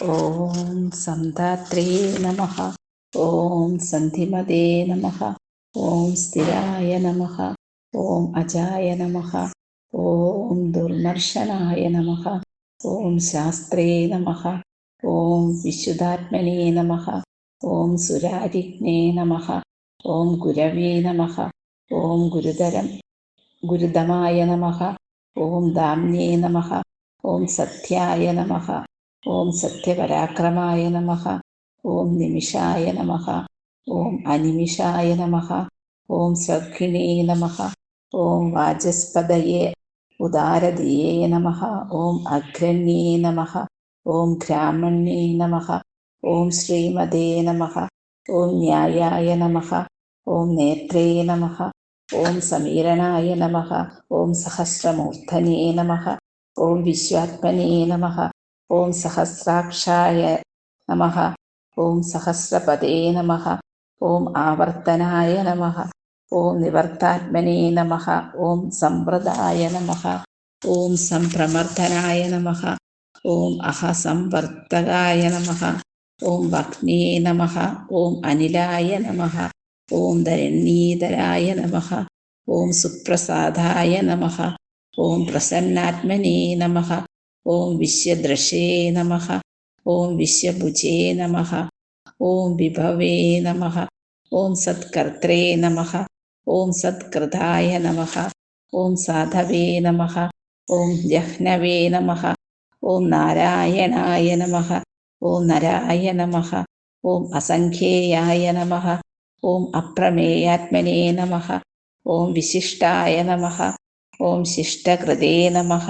ഓം സന്ധാത്രേ നമഃ. ഓം സന്ധിമതേ നമഃ. ഓം സ്ഥിരായ നമഃ. ഓം അജായ നമഃ. ഓം ദുർമർശനായ നമഃ. ഓം ശാസ്ത്രേ നമഃ. ഓം വിശുദ്ധാത്മനേ നമഃ. ഓം സുരാരിജ്ഞേ നമഃ. ഓം ഗുരവേ നമഃ. ഓം ഗുരുതമായ നമഃ. ഓം ദാമ്നേ നമഃ. ഓം സത്യായ നമഃ. ഓം സത്യപരാക്രമായ നമഃ. ഓം നിമിഷായ നമഃ. ഓം അനിമിഷായ നമഃ. ഓം സഖിണേ നമഃ. ഓം വാചസ്പതയേ ഉദാരധിയേ നമഃ. ഓം അഗ്രണ്യേ നമഃ. ഓം ഗ്രാമണ്യേ നമഃ. ഓം ശ്രീമതേ നമഃ. ഓം ന്യായായ നമഃ. ഓം നേത്രേ നമഃ. ഓം സമീരണായ നമഃ. ഓം സഹസ്രമൂർധനേ നമഃ. ഓം വിശ്വാത്മനേ നമഃ. ഓം സഹസ്രാക്ഷായ നമഃ. ഓം സഹസ്രപദേ നമഃ. ഓം ആവർത്തനായ നമഃ. ഓം നിവർത്താത്മനേ നമഃ. ഓം സംവൃതായ നമഃ. ഓം സംപ്രമർദ്ദനായ നമഃ. ഓം അഹസംവർത്തകായ നമഃ. ഓം വഹ്നേ നമഃ. ഓം അനിലായ നമഃ. ഓം ധരണീധരായ നമഃ. ഓം സുപ്രസാദായ നമഃ. ഓം പ്രസന്നാത്മനേ നമഃ. ഓം വിശ്വദൃശേ നമഃ. ഓം വിശ്വഭുജേ നമഃ. ഓം വിഭവേ നമഃ. ഓം സത്കർത്രേ നമഃ. ഓം സത്കൃതായ നമഃ. ഓം സാധവേ നമഃ. ഓം ജഹ്നവേ നമഃ. ഓം നാരായണായ നമഃ. ഓം നരായ നമഃ. ഓം അസംഖ്യേയായ നമഃ. ഓം അപ്രമേയാത്മനേ നമഃ. ഓം വിശിഷ്ടായ നമഃ. ഓം ശിഷ്ടകൃതേ നമഃ.